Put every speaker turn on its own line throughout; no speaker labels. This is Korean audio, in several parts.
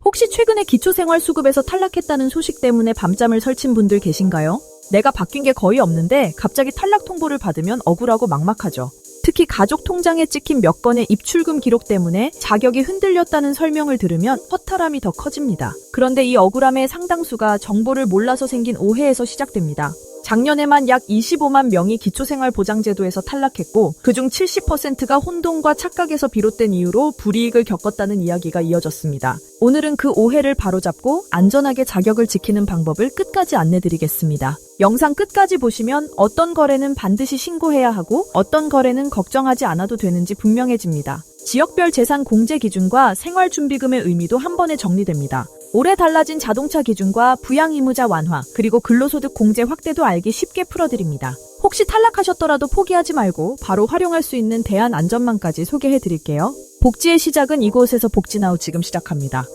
혹시 최근에 기초생활수급에서 탈락했다는 소식 때문에 밤잠을 설친 분들 계신가요? 내가 바뀐 게 거의 없는데 갑자기 탈락 통보를 받으면 억울하고 막막하죠. 특히 가족 통장에 찍힌 몇 건의 입출금 기록 때문에 자격이 흔들렸다는 설명을 들으면 허탈함이 더 커집니다. 그런데 이 억울함의 상당수가 정보를 몰라서 생긴 오해에서 시작됩니다. 작년에만 약 25만 명이 기초생활보장제도에서 탈락했고 그중 70%가 혼동과 착각에서 비롯된 이유로 불이익을 겪었다는 이야기가 이어졌습니다. 오늘은 그 오해를 바로잡고 안전하게 자격을 지키는 방법을 끝까지 안내드리겠습니다. 영상 끝까지 보시면 어떤 거래는 반드시 신고해야 하고 어떤 거래는 걱정하지 않아도 되는지 분명해집니다. 지역별 재산 공제 기준과 생활준비금의 의미도 한 번에 정리됩니다. 올해 달라진 자동차 기준과 부양의무자 완화, 그리고 근로소득 공제 확대도 알기 쉽게 풀어드립니다. 혹시 탈락하셨더라도 포기하지 말고 바로 활용할 수 있는 대안안전망까지 소개해드릴게요. 복지의 시작은 이곳에서 복지나우 지금 시작합니다.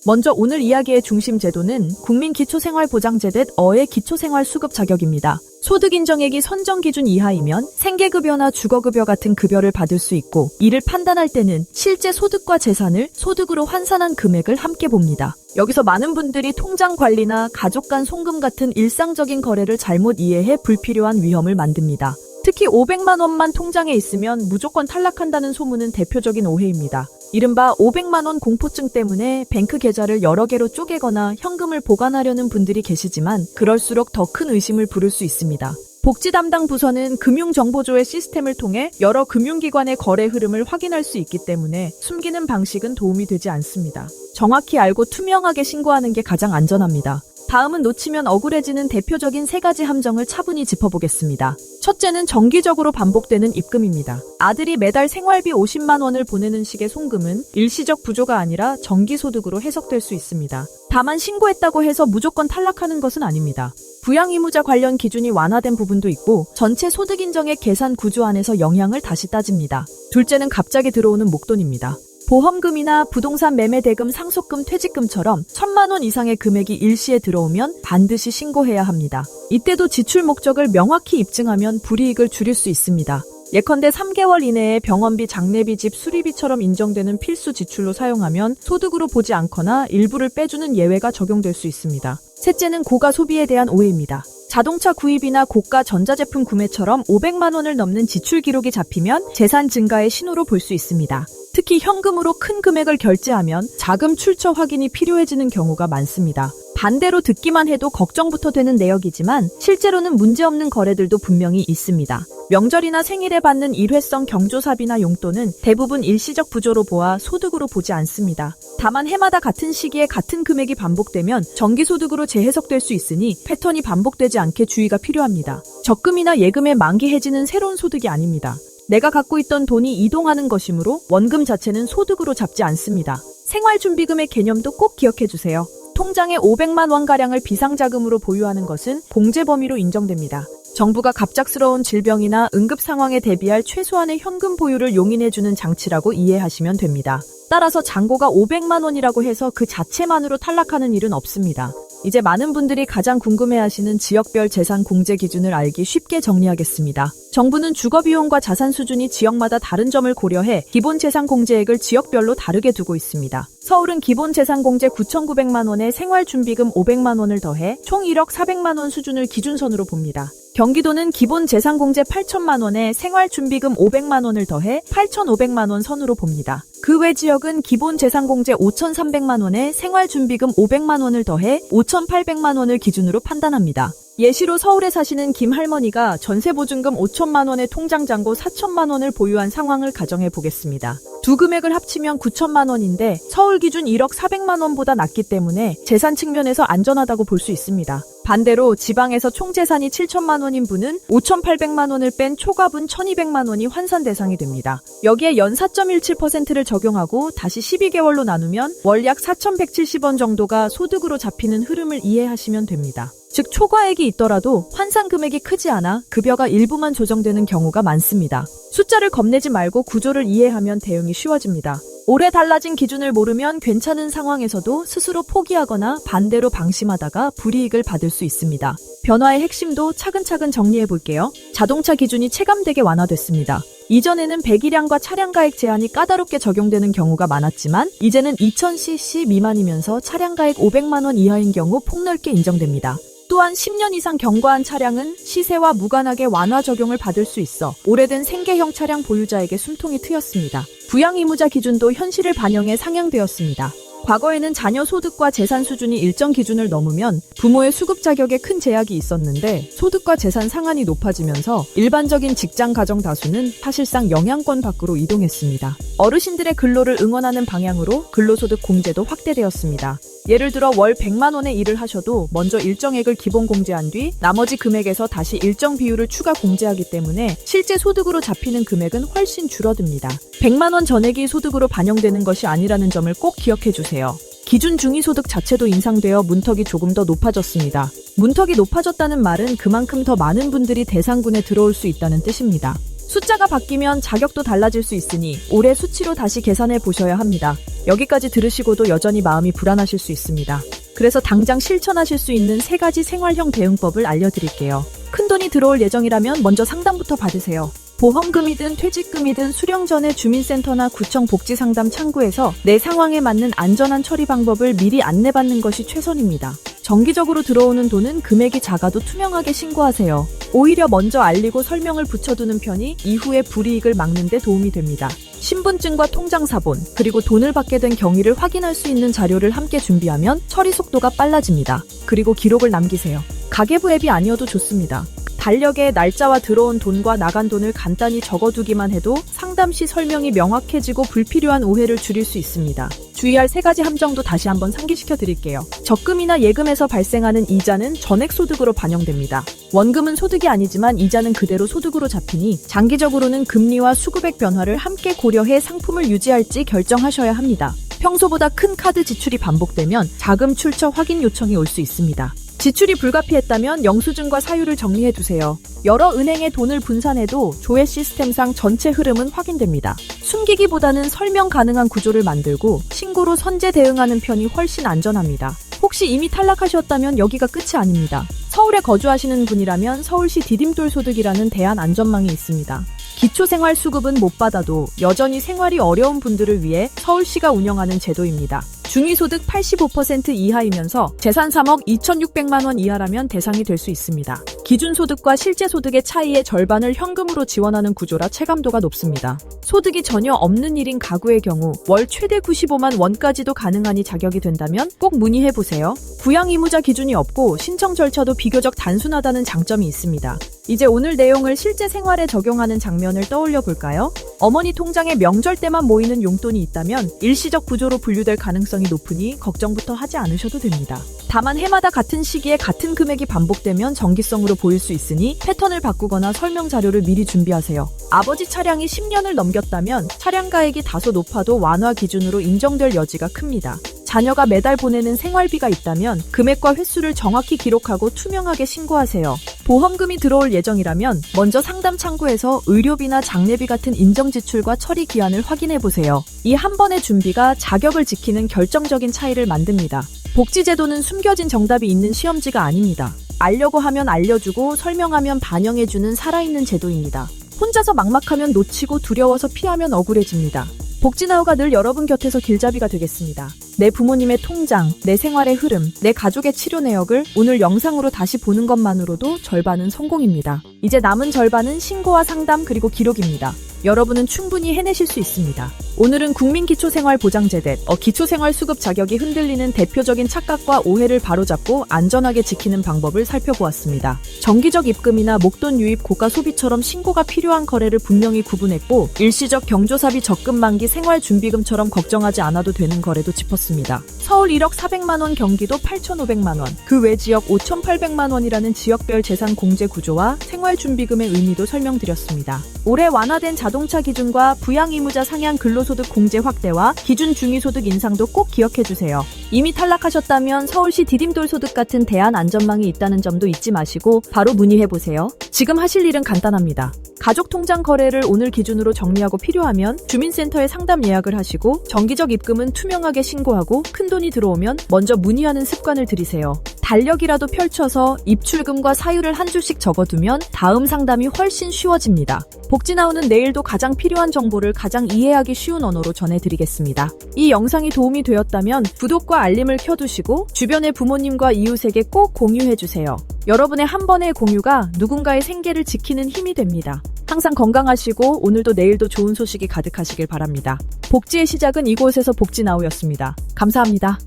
먼저 오늘 이야기의 중심 제도는 국민기초생활보장제도의 기초생활수급 자격입니다. 소득 인정액이 선정 기준 이하이면 생계급여나 주거급여 같은 급여를 받을 수 있고 이를 판단할 때는 실제 소득과 재산을 소득으로 환산한 금액을 함께 봅니다. 여기서 많은 분들이 통장 관리나 가족 간 송금 같은 일상적인 거래를 잘못 이해해 불필요한 위험을 만듭니다. 특히 500만 원만 통장에 있으면 무조건 탈락한다는 소문은 대표적인 오해입니다. 이른바 500만 원 공포증 때문에 뱅크 계좌를 여러 개로 쪼개거나 현금을 보관하려는 분들이 계시지만 그럴수록 더 큰 의심을 부를 수 있습니다. 복지 담당 부서는 금융정보조회 시스템을 통해 여러 금융기관의 거래 흐름을 확인할 수 있기 때문에 숨기는 방식은 도움이 되지 않습니다. 정확히 알고 투명하게 신고하는 게 가장 안전합니다. 다음은 놓치면 억울해지는 대표적인 3가지 함정을 차분히 짚어보겠습니다. 첫째는 정기적으로 반복되는 입금입니다. 아들이 매달 생활비 50만 원을 보내는 식의 송금은 일시적 부조가 아니라 정기소득으로 해석될 수 있습니다. 다만 신고했다고 해서 무조건 탈락하는 것은 아닙니다. 부양의무자 관련 기준이 완화된 부분도 있고 전체 소득인정액 계산 구조 안에서 영향을 다시 따집니다. 둘째는 갑자기 들어오는 목돈입니다. 보험금이나 부동산 매매 대금 상속금 퇴직금처럼 1,000만 원 이상의 금액이 일시에 들어오면 반드시 신고해야 합니다. 이때도 지출 목적을 명확히 입증하면 불이익을 줄일 수 있습니다. 예컨대 3개월 이내에 병원비, 장례비, 집 수리비처럼 인정되는 필수 지출로 사용하면 소득으로 보지 않거나 일부를 빼주는 예외가 적용될 수 있습니다. 셋째는 고가 소비에 대한 오해입니다. 자동차 구입이나 고가 전자제품 구매처럼 500만 원을 넘는 지출 기록이 잡히면 재산 증가의 신호로 볼 수 있습니다. 특히 현금으로 큰 금액을 결제하면 자금 출처 확인이 필요해지는 경우가 많습니다. 반대로 듣기만 해도 걱정부터 되는 내역이지만 실제로는 문제없는 거래들도 분명히 있습니다. 명절이나 생일에 받는 일회성 경조사비나 용돈은 대부분 일시적 부조로 보아 소득으로 보지 않습니다. 다만 해마다 같은 시기에 같은 금액이 반복되면 정기소득으로 재해석될 수 있으니 패턴이 반복되지 않게 주의가 필요합니다. 적금이나 예금의 만기 해지는 새로운 소득이 아닙니다. 내가 갖고 있던 돈이 이동하는 것이므로 원금 자체는 소득으로 잡지 않습니다. 생활준비금의 개념도 꼭 기억해주세요. 통장에 500만 원가량을 비상자금으로 보유하는 것은 공제 범위로 인정됩니다. 정부가 갑작스러운 질병이나 응급 상황에 대비할 최소한의 현금 보유를 용인해주는 장치라고 이해하시면 됩니다. 따라서 잔고가 500만 원이라고 해서 그 자체만으로 탈락하는 일은 없습니다. 이제 많은 분들이 가장 궁금해하시는 지역별 재산 공제 기준을 알기 쉽게 정리하겠습니다. 정부는 주거비용과 자산 수준이 지역마다 다른 점을 고려해 기본재산공제액을 지역별로 다르게 두고 있습니다. 서울은 기본재산공제 9,900만 원에 생활준비금 500만 원을 더해 총 1억 400만 원 수준을 기준선으로 봅니다. 경기도는 기본재산공제 8천만 원에 생활준비금 500만 원을 더해 8,500만 원 선으로 봅니다. 그 외 지역은 기본재산공제 5,300만 원에 생활준비금 500만 원을 더해 5,800만 원을 기준으로 판단합니다. 예시로 서울에 사시는 김 할머니가 전세보증금 5천만 원에 통장 잔고 4천만 원을 보유한 상황을 가정해 보겠습니다. 두 금액을 합치면 9천만 원인데 서울 기준 1억 400만 원보다 낮기 때문에 재산 측면에서 안전하다고 볼 수 있습니다. 반대로 지방에서 총 재산이 7천만 원인 분은 5,800만 원을 뺀 초과분 1,200만 원이 환산 대상이 됩니다. 여기에 연 4.17%를 적용하고 다시 12개월로 나누면 월 약 4,170원 정도가 소득으로 잡히는 흐름을 이해하시면 됩니다. 즉 초과액이 있더라도 환산 금액이 크지 않아 급여가 일부만 조정되는 경우가 많습니다. 숫자를 겁내지 말고 구조를 이해하면 대응이 쉬워집니다. 올해 달라진 기준을 모르면 괜찮은 상황에서도 스스로 포기하거나 반대로 방심하다가 불이익을 받을 수 있습니다. 변화의 핵심도 차근차근 정리해 볼게요. 자동차 기준이 체감되게 완화됐습니다. 이전에는 배기량과 차량가액 제한이 까다롭게 적용되는 경우가 많았지만 이제는 2000cc 미만이면서 차량가액 500만 원 이하인 경우 폭넓게 인정됩니다. 또한 10년 이상 경과한 차량은 시세와 무관하게 완화 적용을 받을 수 있어 오래된 생계형 차량 보유자에게 숨통이 트였습니다. 부양 의무자 기준도 현실을 반영해 상향되었습니다. 과거에는 자녀 소득과 재산 수준이 일정 기준을 넘으면 부모의 수급 자격에 큰 제약이 있었는데 소득과 재산 상한이 높아지면서 일반적인 직장 가정 다수는 사실상 영향권 밖으로 이동했습니다. 어르신들의 근로를 응원하는 방향으로 근로소득 공제도 확대되었습니다. 예를 들어 월 100만 원의 일을 하셔도 먼저 일정액을 기본 공제한 뒤 나머지 금액에서 다시 일정 비율을 추가 공제하기 때문에 실제 소득으로 잡히는 금액은 훨씬 줄어듭니다. 100만 원 전액이 소득으로 반영되는 것이 아니라는 점을 꼭 기억해 주세요. 기준 중위소득 자체도 인상되어 문턱이 조금 더 높아졌습니다. 문턱이 높아졌다는 말은 그만큼 더 많은 분들이 대상군에 들어올 수 있다는 뜻입니다. 숫자가 바뀌면 자격도 달라질 수 있으니 올해 수치로 다시 계산해 보셔야 합니다. 여기까지 들으시고도 여전히 마음이 불안하실 수 있습니다. 그래서 당장 실천하실 수 있는 3가지 생활형 대응법을 알려드릴게요. 큰돈이 들어올 예정이라면 먼저 상담부터 받으세요. 보험금이든 퇴직금이든 수령 전에 주민센터나 구청 복지상담 창구에서 내 상황에 맞는 안전한 처리 방법을 미리 안내받는 것이 최선입니다. 정기적으로 들어오는 돈은 금액이 작아도 투명하게 신고하세요. 오히려 먼저 알리고 설명을 붙여두는 편이 이후에 불이익을 막는 데 도움이 됩니다. 신분증과 통장 사본, 그리고 돈을 받게 된 경위를 확인할 수 있는 자료를 함께 준비하면 처리 속도가 빨라집니다. 그리고 기록을 남기세요. 가계부 앱이 아니어도 좋습니다. 달력에 날짜와 들어온 돈과 나간 돈을 간단히 적어두기만 해도 상담 시 설명이 명확해지고 불필요한 오해를 줄일 수 있습니다. 주의할 3가지 함정도 다시 한번 상기시켜 드릴게요. 적금이나 예금에서 발생하는 이자는 전액 소득으로 반영됩니다. 원금은 소득이 아니지만 이자는 그대로 소득으로 잡히니 장기적으로는 금리와 수급액 변화를 함께 고려해 상품을 유지할지 결정하셔야 합니다. 평소보다 큰 카드 지출이 반복되면 자금 출처 확인 요청이 올 수 있습니다. 지출이 불가피했다면 영수증과 사유를 정리해두세요. 여러 은행에 돈을 분산해도 조회 시스템상 전체 흐름은 확인됩니다. 숨기기보다는 설명 가능한 구조를 만들고 신고로 선제 대응하는 편이 훨씬 안전합니다. 혹시 이미 탈락하셨다면 여기가 끝이 아닙니다. 서울에 거주하시는 분이라면 서울시 디딤돌 소득이라는 대안 안전망이 있습니다. 기초생활수급은 못 받아도 여전히 생활이 어려운 분들을 위해 서울시가 운영하는 제도입니다. 중위소득 85% 이하이면서 재산 3억 2,600만 원 이하라면 대상이 될 수 있습니다. 기준소득과 실제소득의 차이의 절반을 현금으로 지원하는 구조라 체감도가 높습니다. 소득이 전혀 없는 1인 가구의 경우 월 최대 95만 원까지도 가능하니 자격이 된다면 꼭 문의해보세요. 부양 의무자 기준이 없고 신청 절차도 비교적 단순하다는 장점이 있습니다. 이제 오늘 내용을 실제 생활에 적용하는 장면을 떠올려 볼까요? 어머니 통장에 명절 때만 모이는 용돈이 있다면 일시적 구조로 분류될 가능성이 높으니 걱정부터 하지 않으셔도 됩니다. 다만 해마다 같은 시기에 같은 금액이 반복되면 정기성으로 보일 수 있으니 패턴을 바꾸거나 설명 자료를 미리 준비하세요. 아버지 차량이 10년을 넘겼다면 차량가액이 다소 높아도 완화 기준으로 인정될 여지가 큽니다. 자녀가 매달 보내는 생활비가 있다면 금액과 횟수를 정확히 기록하고 투명하게 신고하세요. 보험금이 들어올 예정이라면 먼저 상담 창구에서 의료비나 장례비 같은 인정 지출과 처리 기한을 확인해보세요. 이 한 번의 준비가 자격을 지키는 결정적인 차이를 만듭니다. 복지제도는 숨겨진 정답이 있는 시험지가 아닙니다. 알려고 하면 알려주고 설명하면 반영해주는 살아있는 제도입니다. 혼자서 막막하면 놓치고 두려워서 피하면 억울해집니다. 복지나우가 늘 여러분 곁에서 길잡이가 되겠습니다. 내 부모님의 통장, 내 생활의 흐름, 내 가족의 치료 내역을 오늘 영상으로 다시 보는 것만으로도 절반은 성공입니다. 이제 남은 절반은 신고와 상담 그리고 기록입니다. 여러분은 충분히 해내실 수 있습니다. 오늘은 국민기초생활보장제대 기초생활수급 자격이 흔들리는 대표적인 착각과 오해를 바로잡고 안전하게 지키는 방법을 살펴보았습니다. 정기적 입금이나 목돈 유입 고가 소비처럼 신고가 필요한 거래를 분명히 구분했고 일시적 경조사비 적금 만기 생활준비금처럼 걱정하지 않아도 되는 거래도 짚었습니다. 서울 1억 400만 원, 경기도 8,500만 원, 그 외 지역 5,800만 원이라는 지역별 재산 공제 구조와 생활준비금의 의미도 설명드렸습니다. 올해 완화된 자동차 기준과 부양 의무자 상향 근로소득 공제 확대와 기준 중위소득 인상도 꼭 기억해주세요. 이미 탈락하셨다면 서울시 디딤돌 소득 같은 대안 안전망이 있다는 점도 잊지 마시고 바로 문의해보세요. 지금 하실 일은 간단합니다. 가족 통장 거래를 오늘 기준으로 정리하고 필요하면 주민센터에 상담 예약을 하시고 정기적 입금은 투명하게 신고하고 큰돈이 들어오면 먼저 문의하는 습관을 들이세요. 달력이라도 펼쳐서 입출금과 사유를 한 줄씩 적어두면 다음 상담이 훨씬 쉬워집니다. 복지나우는 내일도 가장 필요한 정보를 가장 이해하기 쉬운 언어로 전해드리겠습니다. 이 영상이 도움이 되었다면 구독과 알림을 켜두시고 주변의 부모님과 이웃에게 꼭 공유해주세요. 여러분의 한 번의 공유가 누군가의 생계를 지키는 힘이 됩니다. 항상 건강하시고 오늘도 내일도 좋은 소식이 가득하시길 바랍니다. 복지의 시작은 이곳에서 복지나우였습니다. 감사합니다.